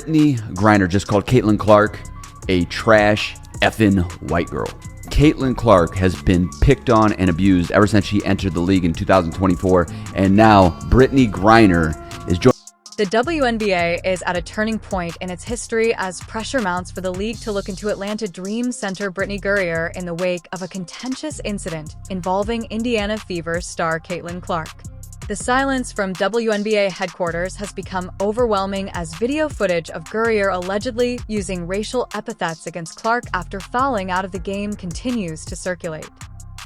Brittney Griner just called Caitlin Clark a trash effing white girl. Caitlin Clark has been picked on and abused ever since she entered the league in 2024, and now Brittney Griner is joining. The WNBA is at a turning point in its history as pressure mounts for the league to look into Atlanta Dream center Brittney Griner in the wake of a contentious incident involving Indiana Fever star Caitlin Clark. The silence from WNBA headquarters has become overwhelming as video footage of Griner allegedly using racial epithets against Clark after fouling out of the game continues to circulate.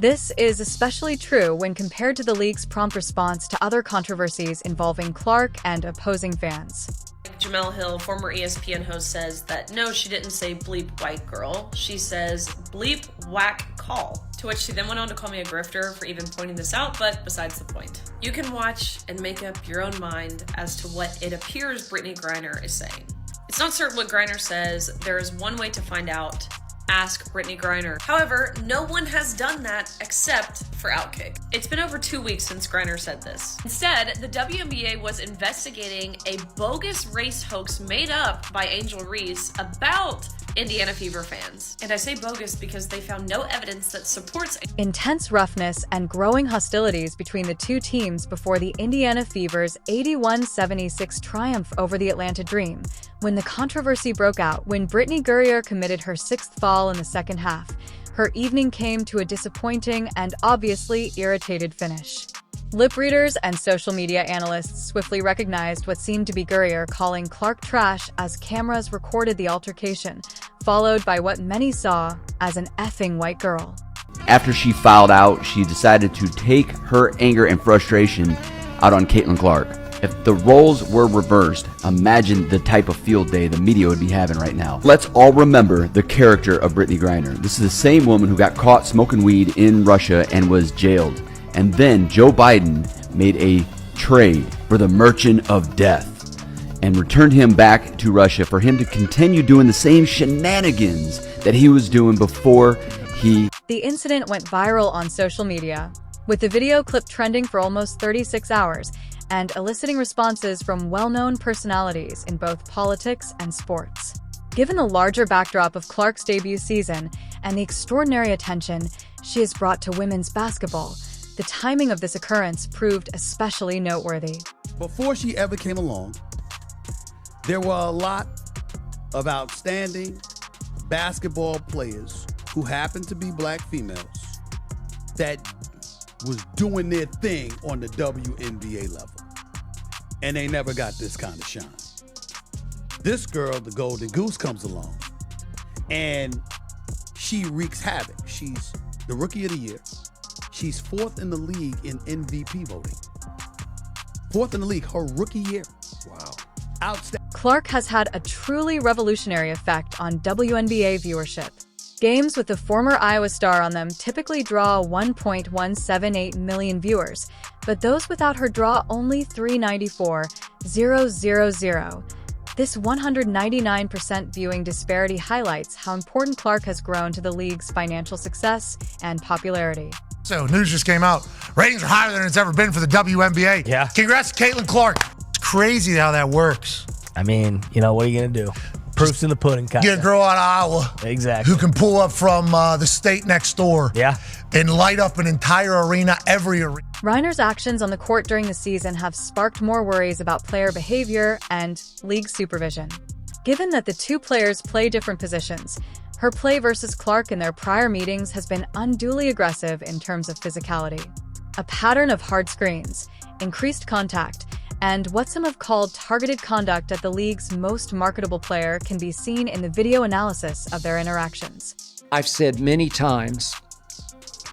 This is especially true when compared to the league's prompt response to other controversies involving Clark and opposing fans. Jamel Hill, former ESPN host, says that no, she didn't say bleep white girl. She says bleep whack call. To which she then went on to call me a grifter for even pointing this out, but besides the point. You can watch and make up your own mind as to what it appears Brittney Griner is saying. It's not certain what Griner says. There is one way to find out. Ask Brittney Griner. However, no one has done that except for Outkick. It's been over 2 weeks since Griner said this. Instead, the WNBA was investigating a bogus race hoax made up by Angel Reese about Indiana Fever fans. And I say bogus because they found no evidence that supports intense roughness and growing hostilities between the two teams before the Indiana Fever's 81-76 triumph over the Atlanta Dream, when the controversy broke out when Brittney Griner committed her sixth foul in the second half. Her evening came to a disappointing and obviously irritated finish. Lip readers and social media analysts swiftly recognized what seemed to be Griner calling Clark trash as cameras recorded the altercation, followed by what many saw as an effing white girl. After she fouled out, she decided to take her anger and frustration out on Caitlin Clark. If the roles were reversed, imagine the type of field day the media would be having right now. Let's all remember the character of Brittney Griner. This is the same woman who got caught smoking weed in Russia and was jailed. And then Joe Biden made a trade for the Merchant of Death and returned him back to Russia for him to continue doing the same shenanigans that he was doing before he... The incident went viral on social media, with the video clip trending for almost 36 hours and eliciting responses from well-known personalities in both politics and sports. Given the larger backdrop of Clark's debut season and the extraordinary attention she has brought to women's basketball, the timing of this occurrence proved especially noteworthy. Before she ever came along, there were a lot of outstanding basketball players who happened to be black females that was doing their thing on the WNBA level. And they never got this kind of shine. This girl, the Golden Goose, comes along and she wreaks havoc. She's the Rookie of the Year. She's fourth in the league in MVP voting. Fourth in the league, her rookie year. Wow. Outstanding. Clark has had a truly revolutionary effect on WNBA viewership. Games with the former Iowa star on them typically draw 1.178 million viewers, but those without her draw only 394,000. This 199% viewing disparity highlights how important Clark has grown to the league's financial success and popularity. So news just came out. Ratings are higher than it's ever been for the WNBA. Yeah. Congrats to Caitlin Clark. It's crazy how that works. I mean, what are you going to do? Proof's in the pudding, kind Get a girl out of Iowa. Exactly. Who can pull up from the state next door. Yeah. And light up an entire arena, every arena. Griner's actions on the court during the season have sparked more worries about player behavior and league supervision. Given that the two players play different positions, her play versus Clark in their prior meetings has been unduly aggressive in terms of physicality. A pattern of hard screens, increased contact, and what some have called targeted conduct at the league's most marketable player can be seen in the video analysis of their interactions. I've said many times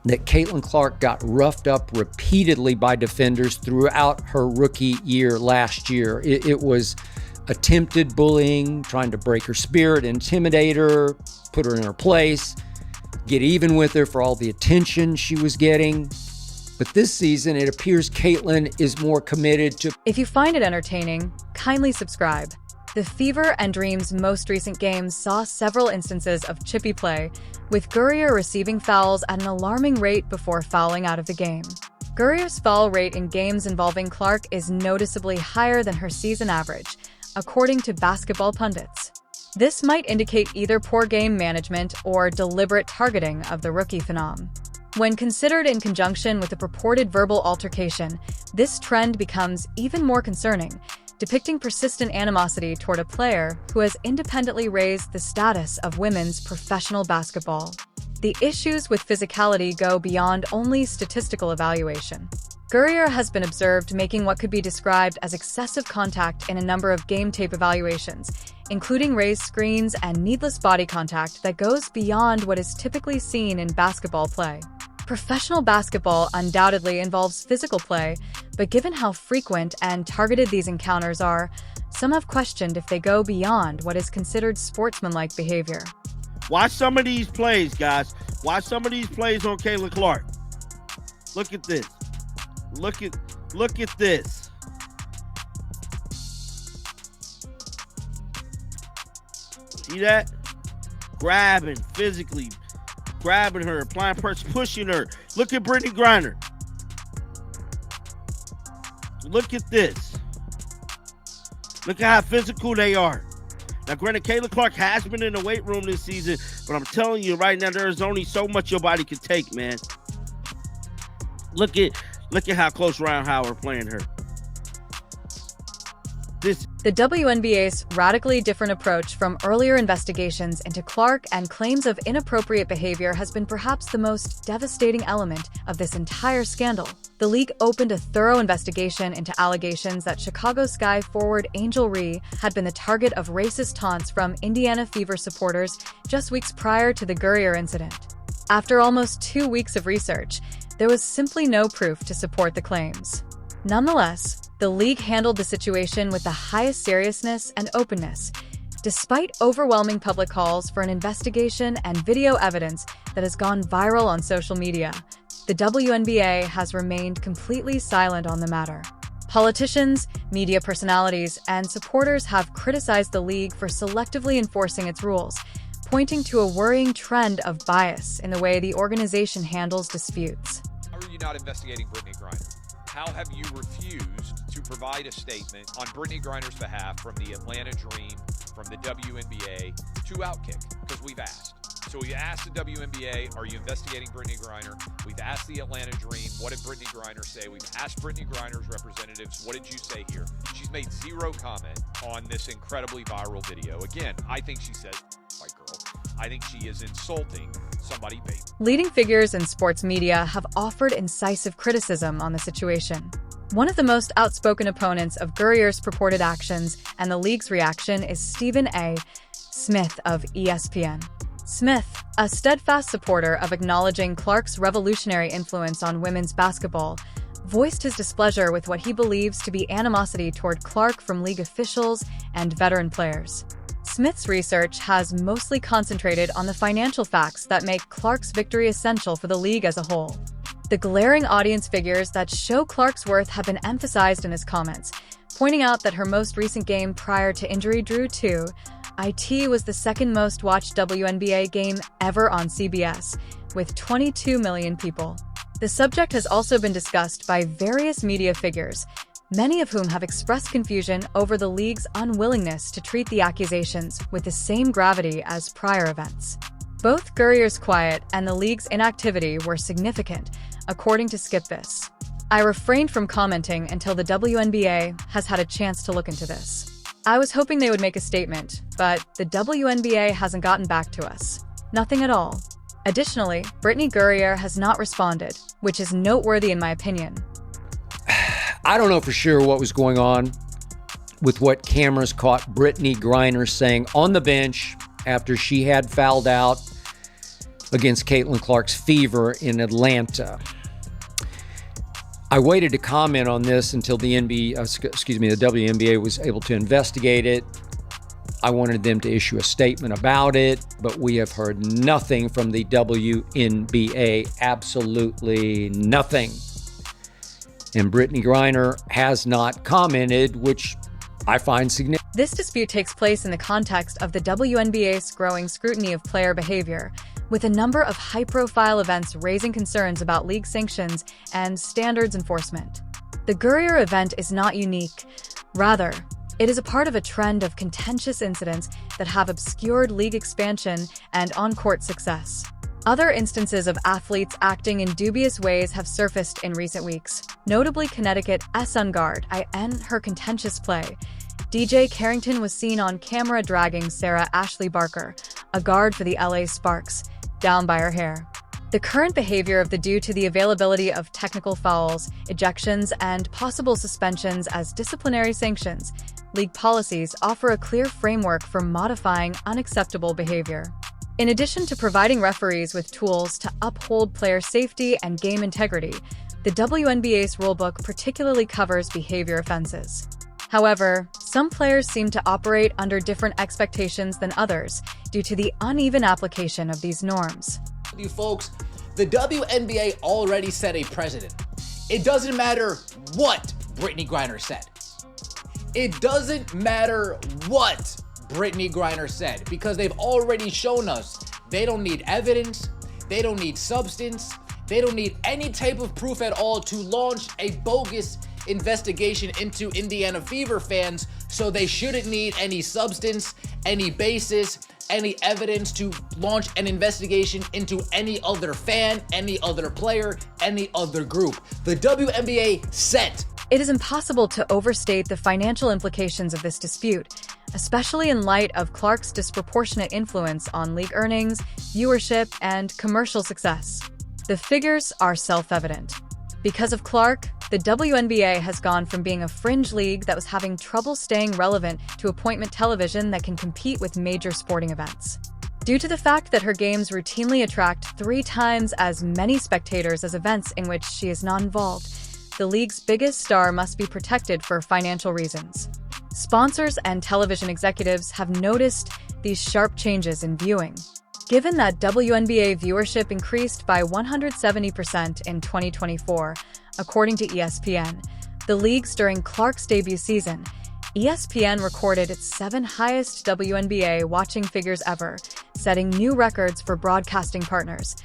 that Caitlin Clark got roughed up repeatedly by defenders throughout her rookie year last year. It was attempted bullying, trying to break her spirit, intimidate her, put her in her place, get even with her for all the attention she was getting. But this season, it appears Caitlin is more committed to... If you find it entertaining, kindly subscribe. The Fever and Dream's most recent games saw several instances of chippy play, with Griner receiving fouls at an alarming rate before fouling out of the game. Griner's foul rate in games involving Clark is noticeably higher than her season average, according to basketball pundits. This might indicate either poor game management or deliberate targeting of the rookie phenom. When considered in conjunction with a purported verbal altercation, this trend becomes even more concerning, depicting persistent animosity toward a player who has independently raised the status of women's professional basketball. The issues with physicality go beyond only statistical evaluation. Griner has been observed making what could be described as excessive contact in a number of game tape evaluations, including raised screens and needless body contact that goes beyond what is typically seen in basketball play. Professional basketball undoubtedly involves physical play, but given how frequent and targeted these encounters are, some have questioned if they go beyond what is considered sportsmanlike behavior. Watch some of these plays, guys. Watch some of these plays on Caitlin Clark. Look at this. Look at this. See that? Grabbing, physically grabbing her, applying pressure, pushing her. Look at Brittney Griner. Look at this. Look at how physical they are. Now, granted, Caitlin Clark has been in the weight room this season, but I'm telling you right now, there is only so much your body can take, man. Look at how close Ryan Howard playing her. The WNBA's radically different approach from earlier investigations into Clark and claims of inappropriate behavior has been perhaps the most devastating element of this entire scandal. The league opened a thorough investigation into allegations that Chicago Sky forward Angel Ree had been the target of racist taunts from Indiana Fever supporters just weeks prior to the Griner incident. After almost 2 weeks of research, there was simply no proof to support the claims. Nonetheless, the league handled the situation with the highest seriousness and openness, despite overwhelming public calls for an investigation and video evidence that has gone viral on social media. The WNBA has remained completely silent on the matter. Politicians, media personalities, and supporters have criticized the league for selectively enforcing its rules, pointing to a worrying trend of bias in the way the organization handles disputes. How are you not investigating Brittney Griner? How have you refused to provide a statement on Brittney Griner's behalf from the Atlanta Dream, from the WNBA to Outkick? Because we've asked. So we asked the WNBA, are you investigating Brittney Griner? We've asked the Atlanta Dream, what did Brittney Griner say? We've asked Brittney Griner's representatives, what did you say here? She's made zero comment on this incredibly viral video. Again, I think she said, white girl. I think she is insulting somebody baby. Leading figures in sports media have offered incisive criticism on the situation. One of the most outspoken opponents of Griner's purported actions and the league's reaction is Stephen A. Smith of ESPN. Smith, a steadfast supporter of acknowledging Clark's revolutionary influence on women's basketball, voiced his displeasure with what he believes to be animosity toward Clark from league officials and veteran players. Smith's research has mostly concentrated on the financial facts that make Clark's victory essential for the league as a whole. The glaring audience figures that show Clark's worth have been emphasized in his comments, pointing out that her most recent game prior to injury drew 2. IT was the second most watched WNBA game ever on CBS, with 22 million people. The subject has also been discussed by various media figures, many of whom have expressed confusion over the league's unwillingness to treat the accusations with the same gravity as prior events. Both Griner's quiet and the league's inactivity were significant, according to Skip This. I refrained from commenting until the WNBA has had a chance to look into this. I was hoping they would make a statement, but the WNBA hasn't gotten back to us. Nothing at all. Additionally, Brittney Griner has not responded, which is noteworthy in my opinion. I don't know for sure what was going on with what cameras caught Brittney Griner saying on the bench after she had fouled out against Caitlin Clark's Fever in Atlanta. I waited to comment on this until the WNBA was able to investigate it. I wanted them to issue a statement about it, but we have heard nothing from the WNBA, absolutely nothing. And Brittney Griner has not commented, which I find significant. This dispute takes place in the context of the WNBA's growing scrutiny of player behavior, with a number of high-profile events raising concerns about league sanctions and standards enforcement. The Griner event is not unique. Rather, It is a part of a trend of contentious incidents that have obscured league expansion and on-court success. Other instances of athletes acting in dubious ways have surfaced in recent weeks, notably Connecticut Sun-guard and her contentious play. DJ Carrington was seen on camera dragging Sarah Ashley Barker, a guard for the LA Sparks, down by her hair. The current behavior of the due to the availability of technical fouls, ejections, and possible suspensions as disciplinary sanctions, league policies offer a clear framework for modifying unacceptable behavior. In addition to providing referees with tools to uphold player safety and game integrity, the WNBA's rulebook particularly covers behavior offenses. However, some players seem to operate under different expectations than others due to the uneven application of these norms. You folks, the WNBA already set a precedent. It doesn't matter what Brittney Griner said. It doesn't matter what Brittney Griner said, because they've already shown us they don't need evidence, they don't need substance, they don't need any type of proof at all to launch a bogus investigation into Indiana Fever fans, so they shouldn't need any substance, any basis, any evidence to launch an investigation into any other fan, any other player, any other group. The WNBA set. It is impossible to overstate the financial implications of this dispute, especially in light of Clark's disproportionate influence on league earnings, viewership, and commercial success. The figures are self-evident. Because of Clark, the WNBA has gone from being a fringe league that was having trouble staying relevant to appointment television that can compete with major sporting events. Due to the fact that her games routinely attract 3 times as many spectators as events in which she is not involved, the league's biggest star must be protected for financial reasons. Sponsors and television executives have noticed these sharp changes in viewing. Given that WNBA viewership increased by 170% in 2024, according to ESPN, the leagues during Clark's debut season, ESPN recorded its 7th highest WNBA watching figures ever, setting new records for broadcasting partners.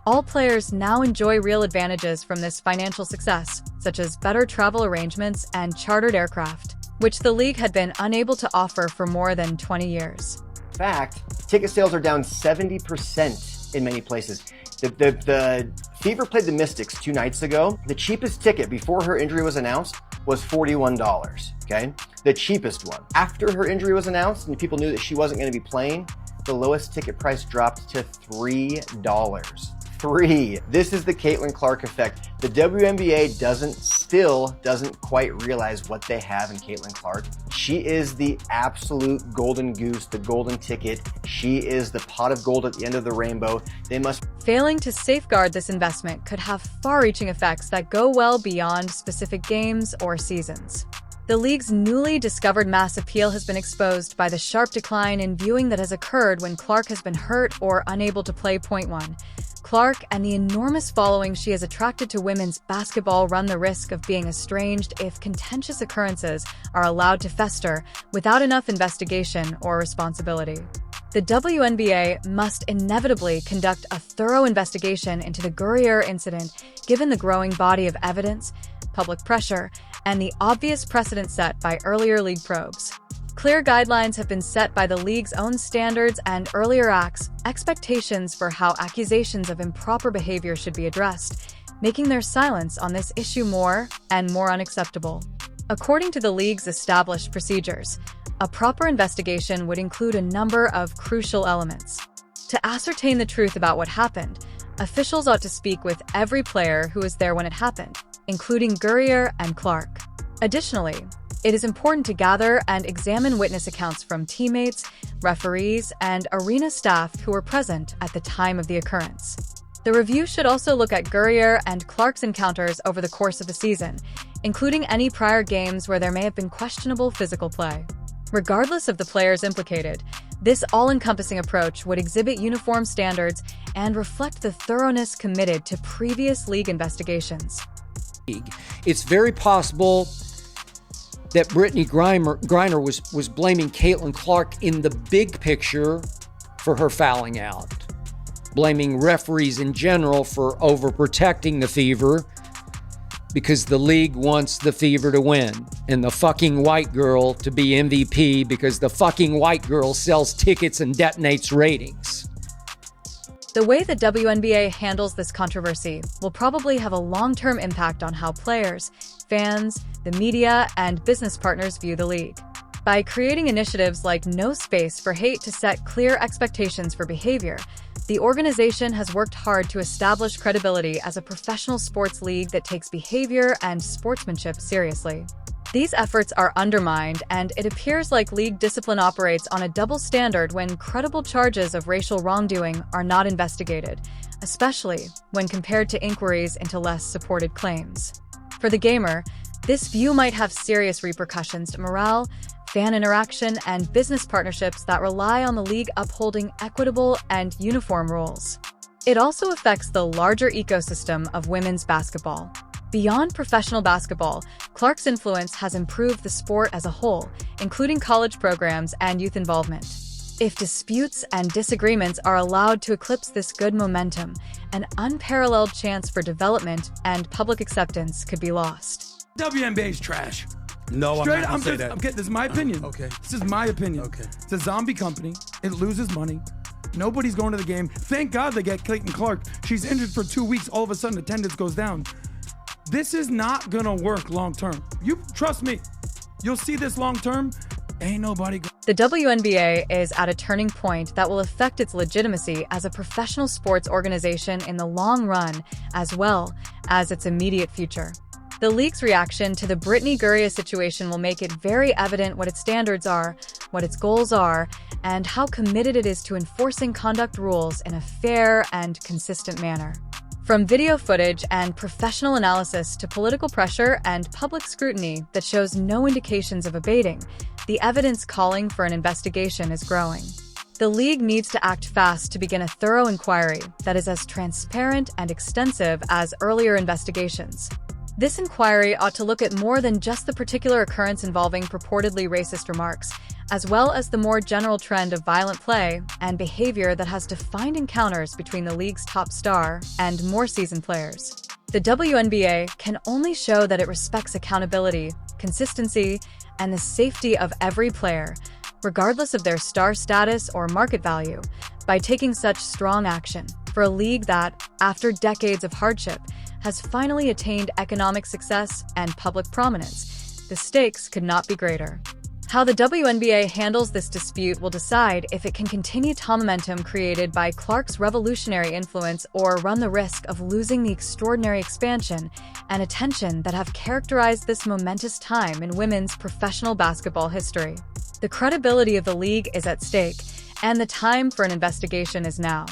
All players now enjoy real advantages from this financial success, such as better travel arrangements and chartered aircraft, which the league had been unable to offer for more than 20 years. In fact, ticket sales are down 70% in many places. The Fever played the Mystics 2 nights ago. The cheapest ticket before her injury was announced was $41, okay? The cheapest one. After her injury was announced and people knew that she wasn't going to be playing, the lowest ticket price dropped to $3. This is the Caitlin Clark effect. The WNBA still doesn't quite realize what they have in Caitlin Clark. She is the absolute golden goose, the golden ticket. She is the pot of gold at the end of the rainbow. Failing to safeguard this investment could have far-reaching effects that go well beyond specific games or seasons. The league's newly discovered mass appeal has been exposed by the sharp decline in viewing that has occurred when Clark has been hurt or unable to play. Point 1. Clark and the enormous following she has attracted to women's basketball run the risk of being estranged if contentious occurrences are allowed to fester without enough investigation or responsibility. The WNBA must inevitably conduct a thorough investigation into the Griner incident, given the growing body of evidence, public pressure, and the obvious precedent set by earlier league probes. Clear guidelines have been set by the league's own standards and earlier acts, expectations for how accusations of improper behavior should be addressed, making their silence on this issue more and more unacceptable. According to the league's established procedures, a proper investigation would include a number of crucial elements. To ascertain the truth about what happened, officials ought to speak with every player who was there when it happened, including Griner and Clark. Additionally, it is important to gather and examine witness accounts from teammates, referees, and arena staff who were present at the time of the occurrence. The review should also look at Griner and Clark's encounters over the course of the season, including any prior games where there may have been questionable physical play. Regardless of the players implicated, this all-encompassing approach would exhibit uniform standards and reflect the thoroughness committed to previous league investigations. It's very possible that Brittney Griner was blaming Caitlin Clark in the big picture for her fouling out, blaming referees in general for overprotecting the Fever, because the league wants the Fever to win and the fucking white girl to be MVP because the fucking white girl sells tickets and detonates ratings. The way the WNBA handles this controversy will probably have a long-term impact on how players, fans, the media, and business partners view the league. By creating initiatives like No Space for Hate to set clear expectations for behavior, the organization has worked hard to establish credibility as a professional sports league that takes behavior and sportsmanship seriously. These efforts are undermined, and it appears like league discipline operates on a double standard when credible charges of racial wrongdoing are not investigated, especially when compared to inquiries into less supported claims. For the gamer, this view might have serious repercussions to morale, fan interaction, and business partnerships that rely on the league upholding equitable and uniform rules. It also affects the larger ecosystem of women's basketball. Beyond professional basketball, Clark's influence has improved the sport as a whole, including college programs and youth involvement. If disputes and disagreements are allowed to eclipse this good momentum, an unparalleled chance for development and public acceptance could be lost. WNBA is trash. No, Straight, I'm not gonna say that. Okay, this is my opinion. Okay. This is my opinion. Okay. It's a zombie company. It loses money. Nobody's going to the game. Thank God they get Caitlin Clark. She's injured for 2 weeks. All of a sudden, attendance goes down. This is not gonna work long term. You trust me. You'll see this long term. Ain't nobody. The WNBA is at a turning point that will affect its legitimacy as a professional sports organization in the long run, as well as its immediate future. The league's reaction to the Brittney Griner situation will make it very evident what its standards are, what its goals are, and how committed it is to enforcing conduct rules in a fair and consistent manner. From video footage and professional analysis to political pressure and public scrutiny that shows no indications of abating, the evidence calling for an investigation is growing. The league needs to act fast to begin a thorough inquiry that is as transparent and extensive as earlier investigations. This inquiry ought to look at more than just the particular occurrence involving purportedly racist remarks, as well as the more general trend of violent play and behavior that has defined encounters between the league's top star and more seasoned players. The WNBA can only show that it respects accountability, consistency, and the safety of every player, regardless of their star status or market value, by taking such strong action for a league that, after decades of hardship, has finally attained economic success and public prominence. The stakes could not be greater. How the WNBA handles this dispute will decide if it can continue the momentum created by Clark's revolutionary influence or run the risk of losing the extraordinary expansion and attention that have characterized this momentous time in women's professional basketball history. The credibility of the league is at stake, and the time for an investigation is now.